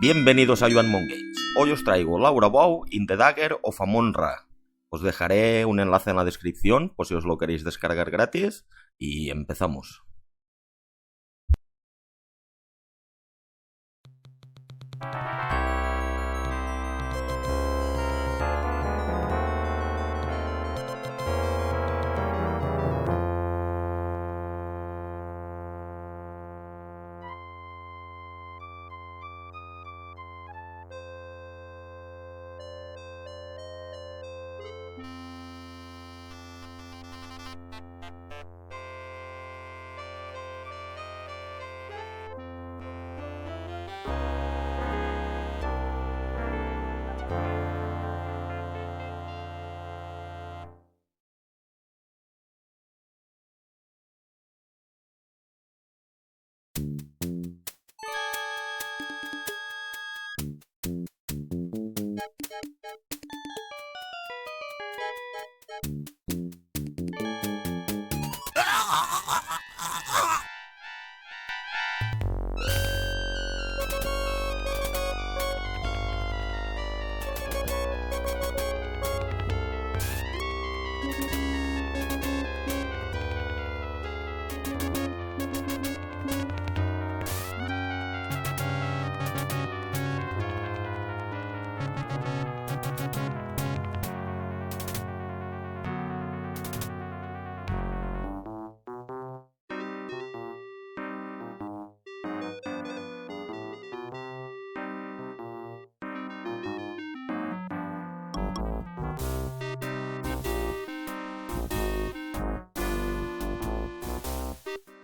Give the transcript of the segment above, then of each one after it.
Bienvenidos a Amon Games. Hoy os traigo Laura Bow in the Dagger of Amon-ra. Os dejaré un enlace en la descripción por si os lo queréis descargar gratis y empezamos.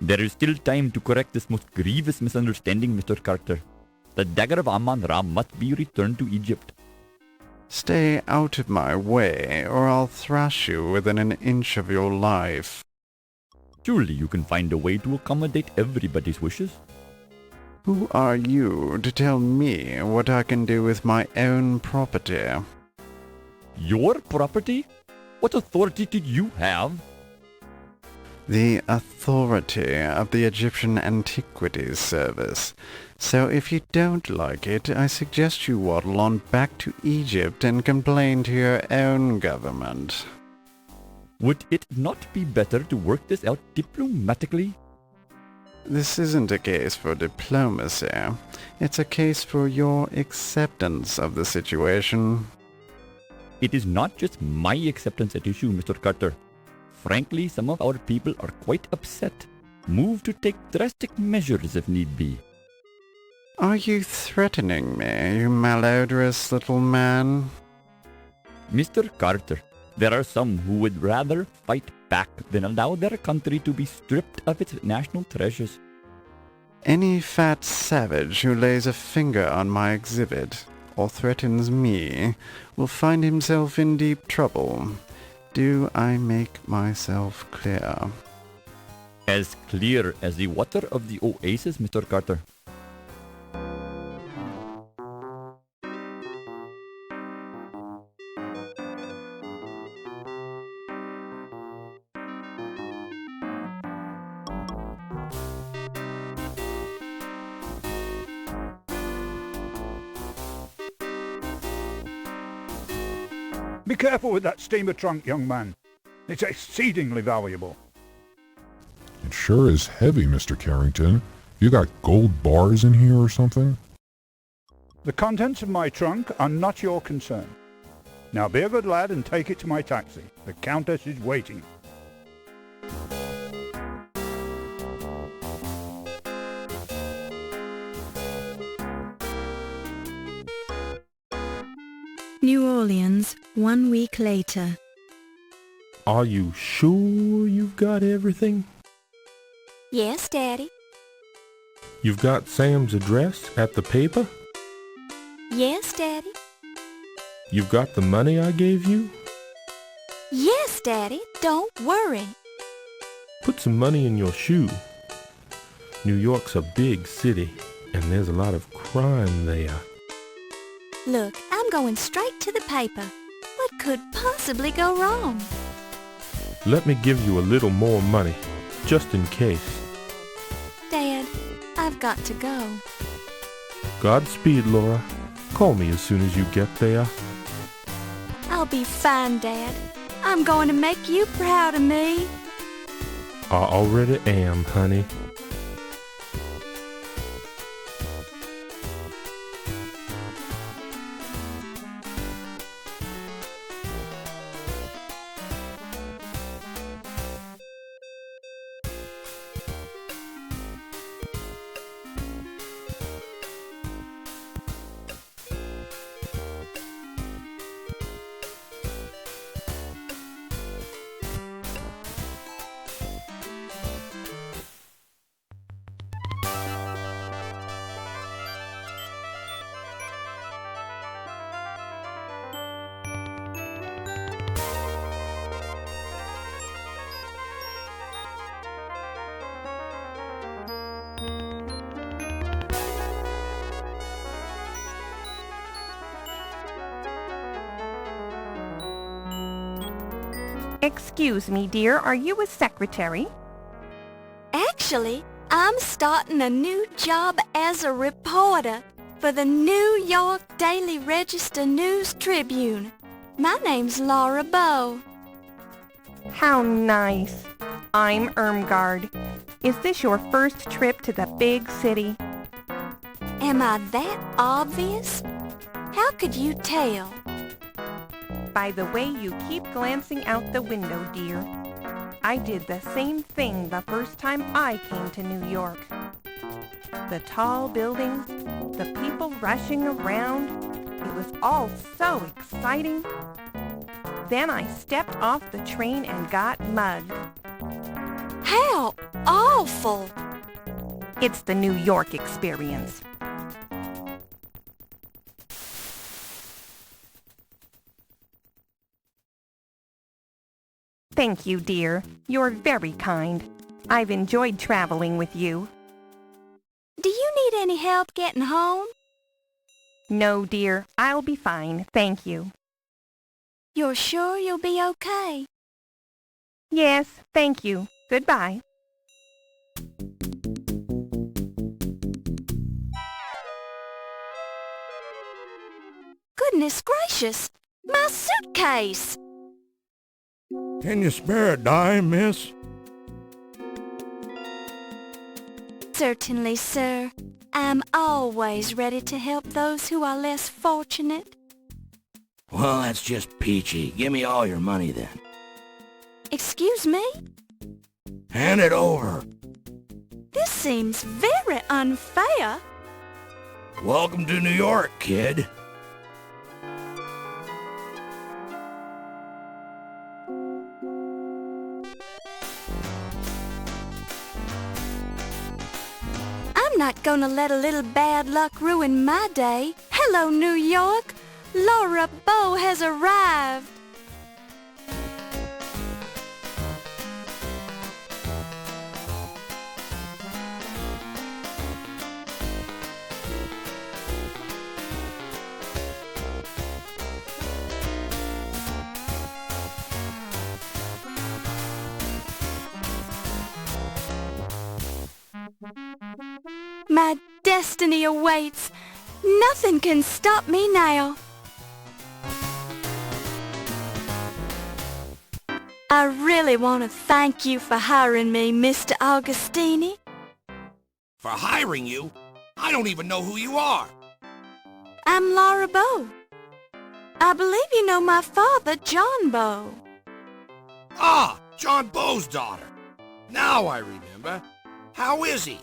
There is still time to correct this most grievous misunderstanding, Mr. Carter. The dagger of Amon-ra must be returned to Egypt. Stay out of my way, or I'll thrash you within an inch of your life. Surely you can find a way to accommodate everybody's wishes. Who are you to tell me what I can do with my own property? Your property? What authority did you have? The authority of the Egyptian Antiquities Service. So if you don't like it, I suggest you waddle on back to Egypt and complain to your own government. Would it not be better to work this out diplomatically? This isn't a case for diplomacy. It's a case for your acceptance of the situation. It is not just my acceptance at issue, Mr. Carter. Frankly, some of our people are quite upset, moved to take drastic measures if need be. Are you threatening me, you malodorous little man? Mr. Carter, there are some who would rather fight back than allow their country to be stripped of its national treasures. Any fat savage who lays a finger on my exhibit or threatens me will find himself in deep trouble. Do I make myself clear? As clear as the water of the oasis, Mr. Carter. Be careful with that steamer trunk, young man. It's exceedingly valuable. It sure is heavy, Mr. Carrington. You got gold bars in here or something? The contents of my trunk are not your concern. Now be a good lad and take it to my taxi. The Countess is waiting. New Orleans, 1 week later. Are you sure you've got everything? Yes, Daddy. You've got Sam's address at the paper? Yes, Daddy. You've got the money I gave you? Yes, Daddy. Don't worry. Put some money in your shoe. New York's a big city, and there's a lot of crime there. Look, I'm going straight to the paper. What could possibly go wrong? Let me give you a little more money, just in case. Dad, I've got to go. Godspeed, Laura. Call me as soon as you get there. I'll be fine, Dad. I'm going to make you proud of me. I already am, honey. Excuse me, dear, are you a secretary? Actually, I'm starting a new job as a reporter for the New York Daily Register News Tribune. My name's Laura Bow. How nice. I'm Irmgard. Is this your first trip to the big city? Am I that obvious? How could you tell? By the way you keep glancing out the window, dear. I did the same thing the first time I came to New York. The tall buildings, the people rushing around, it was all so exciting. Then I stepped off the train and got mugged. How awful! It's the New York experience. Thank you, dear. You're very kind. I've enjoyed traveling with you. Do you need any help getting home? No, dear. I'll be fine. Thank you. You're sure you'll be okay? Yes, thank you. Goodbye. Goodness gracious! My suitcase! Can you spare a dime, miss? Certainly, sir. I'm always ready to help those who are less fortunate. Well, that's just peachy. Give me all your money then. Excuse me? Hand it over. This seems very unfair. Welcome to New York, kid. I'm not gonna let a little bad luck ruin my day. Hello, New York. Laura Bow has arrived. My destiny awaits. Nothing can stop me now. I really want to thank you for hiring me, Mr. Augustini. For hiring you? I don't even know who you are. I'm Laura Bow. I believe you know my father, John Bow. Ah, John Bow's daughter. Now I remember. How is he?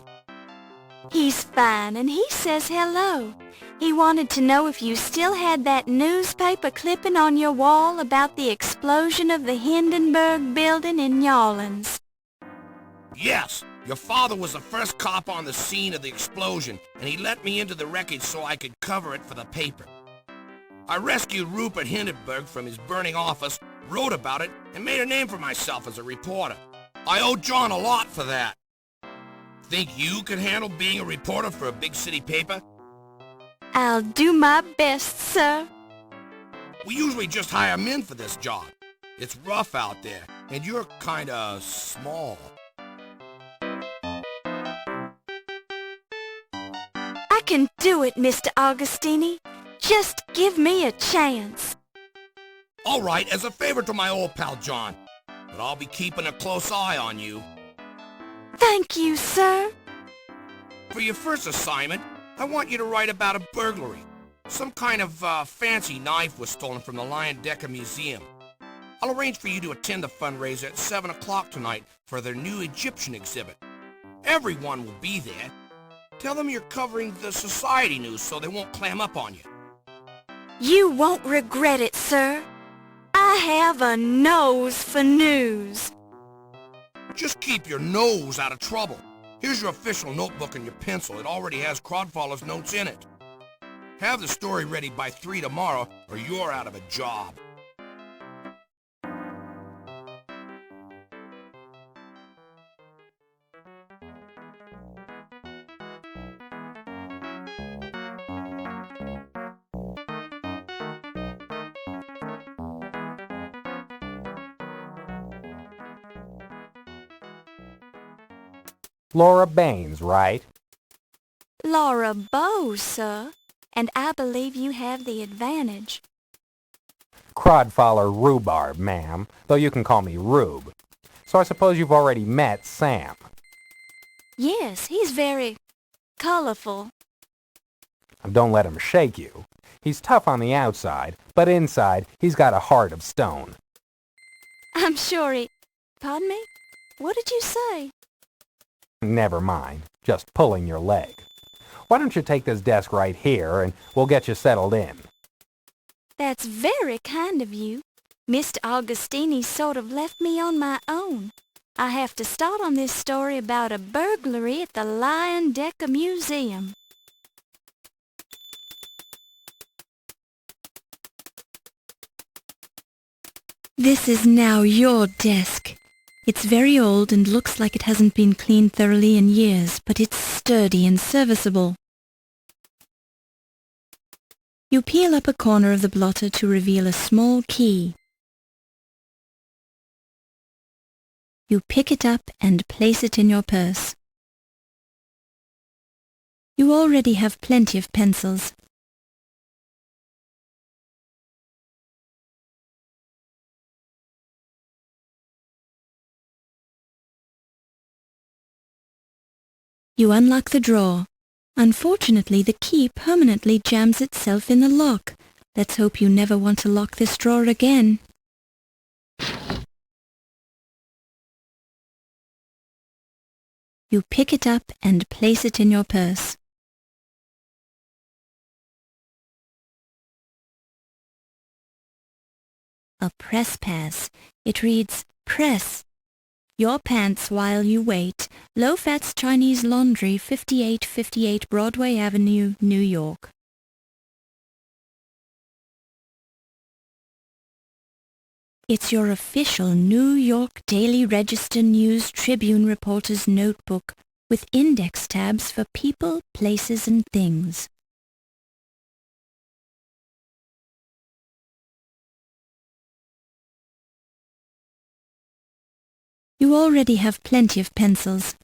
He's fine, and he says hello. He wanted to know if you still had that newspaper clipping on your wall about the explosion of the Hindenburg building in New Orleans. Yes, your father was the first cop on the scene of the explosion, and he let me into the wreckage so I could cover it for the paper. I rescued Rupert Hindenburg from his burning office, wrote about it, and made a name for myself as a reporter. I owe John a lot for that. Think you could handle being a reporter for a big city paper? I'll do my best, sir. We usually just hire men for this job. It's rough out there, and you're kinda small. I can do it, Mr. Augustini. Just give me a chance. All right, as a favor to my old pal John. But I'll be keeping a close eye on you. Thank you, sir. For your first assignment, I want you to write about a burglary. Some kind of fancy knife was stolen from the Decker Museum. I'll arrange for you to attend the fundraiser at 7 o'clock tonight for their new Egyptian exhibit. Everyone will be there. Tell them you're covering the society news so they won't clam up on you. You won't regret it, sir. I have a nose for news. Just keep your nose out of trouble. Here's your official notebook and your pencil. It already has Crodfaller's notes in it. Have the story ready by 3 tomorrow or you're out of a job. Laura Baines, right? Laura Bow, sir. And I believe you have the advantage. Crodfaller Rhubarb, ma'am, though you can call me Rube. So I suppose you've already met Sam. Yes, he's very colorful. Don't let him shake you. He's tough on the outside, but inside he's got a heart of stone. I'm sure he... Pardon me? What did you say? Never mind. Just pulling your leg. Why don't you take this desk right here and we'll get you settled in? That's very kind of you. Mr. Augustini sort of left me on my own. I have to start on this story about a burglary at the Decker Museum. This is now your desk. It's very old and looks like it hasn't been cleaned thoroughly in years, but it's sturdy and serviceable. You peel up a corner of the blotter to reveal a small key. You pick it up and place it in your purse. You already have plenty of pencils. You unlock the drawer. Unfortunately, the key permanently jams itself in the lock. Let's hope you never want to lock this drawer again. You pick it up and place it in your purse. A press pass. It reads, Press. Your pants while you wait. Low-Fats Chinese Laundry, 5858 Broadway Avenue, New York. It's your official New York Daily Register News Tribune reporter's notebook with index tabs for people, places, and things. You already have plenty of pencils.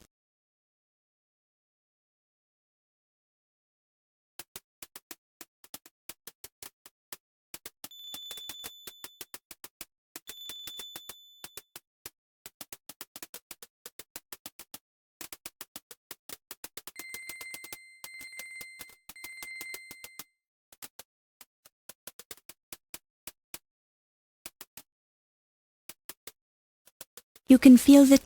You can feel the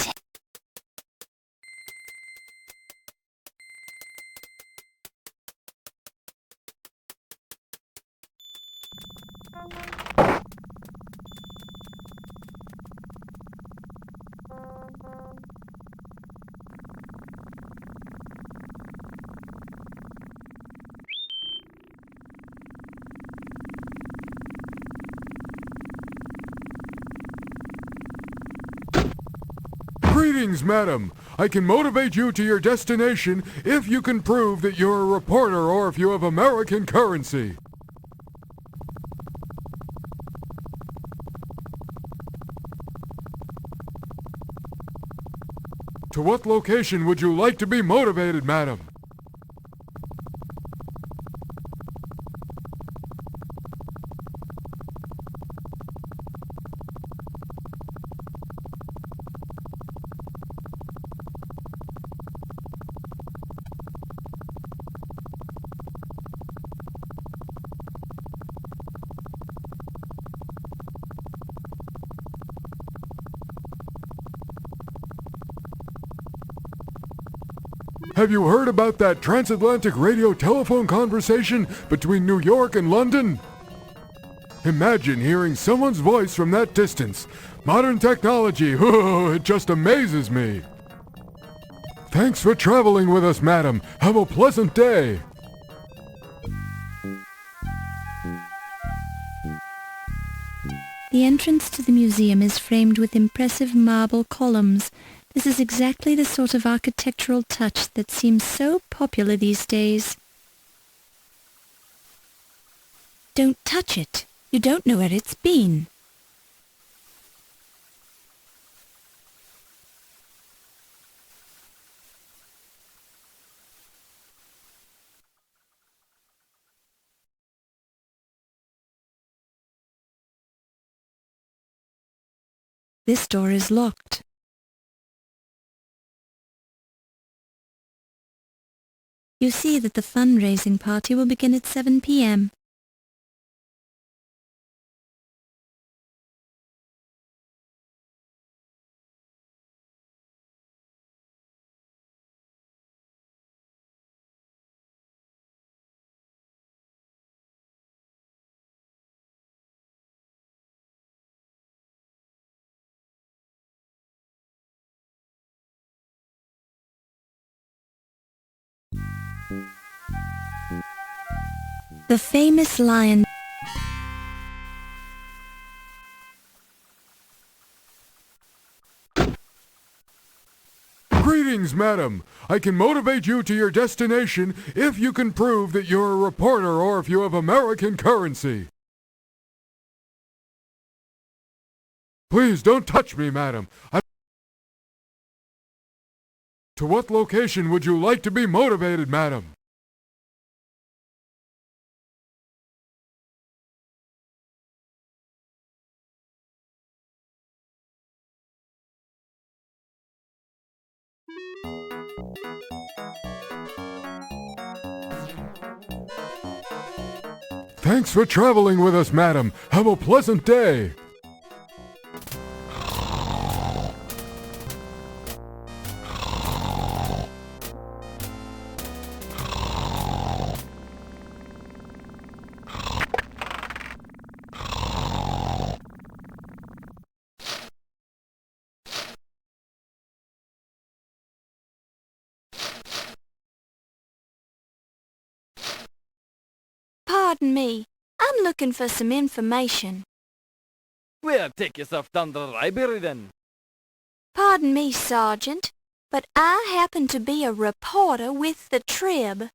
Greetings, madam. I can motivate you to your destination if you can prove that you're a reporter or if you have American currency. To what location would you like to be motivated, madam? Have you heard about that transatlantic radio telephone conversation between New York and London? Imagine hearing someone's voice from that distance. Modern technology, it just amazes me. Thanks for traveling with us, madam. Have a pleasant day. The entrance to the museum is framed with impressive marble columns. This is exactly the sort of architectural touch that seems so popular these days. Don't touch it. You don't know where it's been. This door is locked. You see that the fundraising party will begin at 7 p.m. The famous lion. Greetings, madam. I can motivate you to your destination if you can prove that you're a reporter or if you have American currency. Please don't touch me, madam. To what location would you like to be motivated, madam? Thanks for traveling with us, madam. Have a pleasant day. Pardon me, I'm looking for some information. Well, take yourself down to the library then. Pardon me, Sergeant, but I happen to be a reporter with the Trib.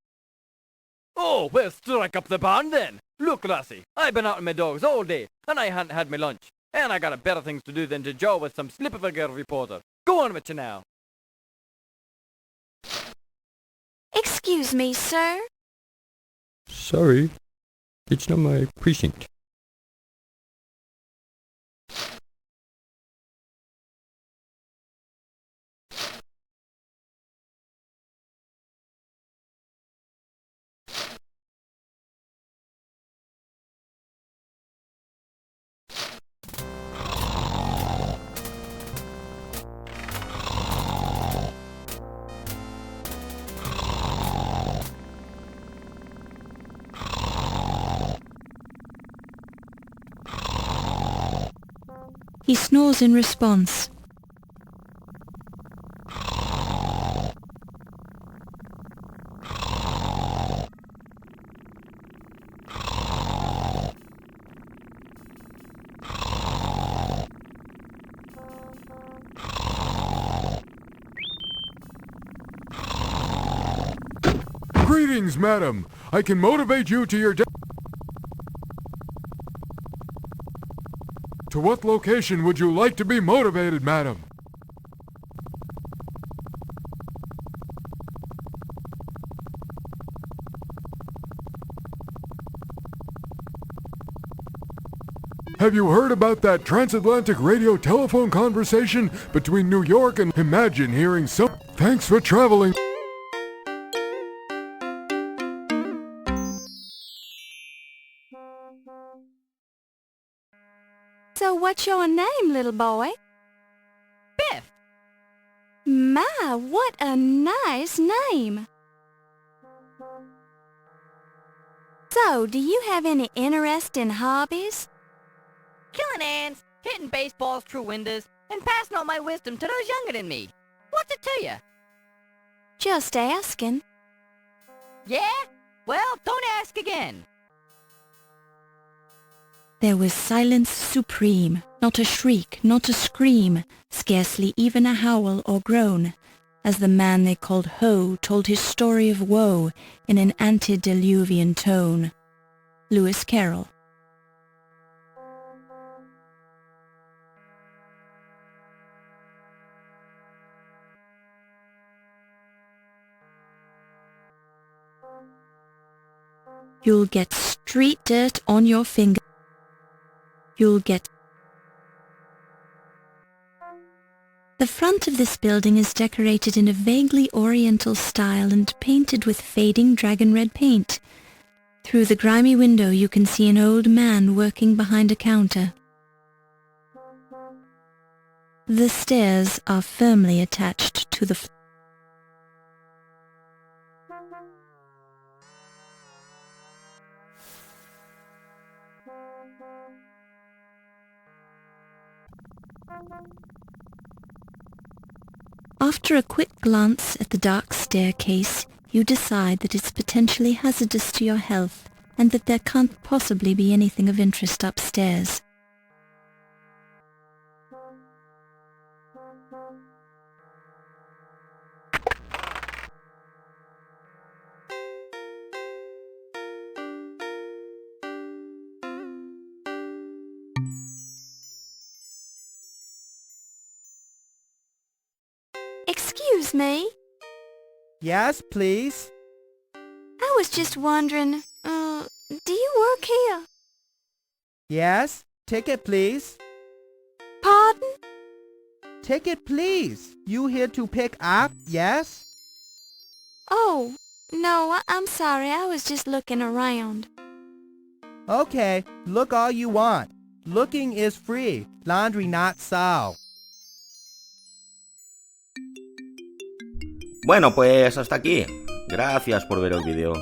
Oh, well, strike up the band then. Look, lassie, I've been out with my dogs all day, and I hadn't had my lunch. And I got better things to do than to jaw with some slip of a girl reporter. Go on with you now. Excuse me, sir. Sorry, it's not my precinct. He snores in response. Greetings, madam. I can motivate you to your To what location would you like to be motivated, madam? Have you heard about that transatlantic radio telephone conversation between New York and... Imagine hearing some... Thanks for traveling. So what's your name, little boy? Beth. My, what a nice name. So, do you have any interesting hobbies? Killing ants, hitting baseballs through windows, and passing on my wisdom to those younger than me. What's it to you? Just asking. Yeah? Well, don't ask again. There was silence supreme, not a shriek, not a scream, scarcely even a howl or groan, as the man they called Ho told his story of woe in an antediluvian tone. Lewis Carroll. You'll get street dirt on your finger. You'll get... The front of this building is decorated in a vaguely oriental style and painted with fading dragon red paint. Through the grimy window you can see an old man working behind a counter. The stairs are firmly attached to the floor. After a quick glance at the dark staircase, you decide that it's potentially hazardous to your health and that there can't possibly be anything of interest upstairs. Excuse me? Yes, please. I was just wondering, do you work here? Yes, ticket, please. Pardon? Ticket, please. You here to pick up, yes? Oh, no, I'm sorry. I was just looking around. Okay, look all you want. Looking is free. Laundry not so. Bueno, pues hasta aquí. Gracias por ver el vídeo.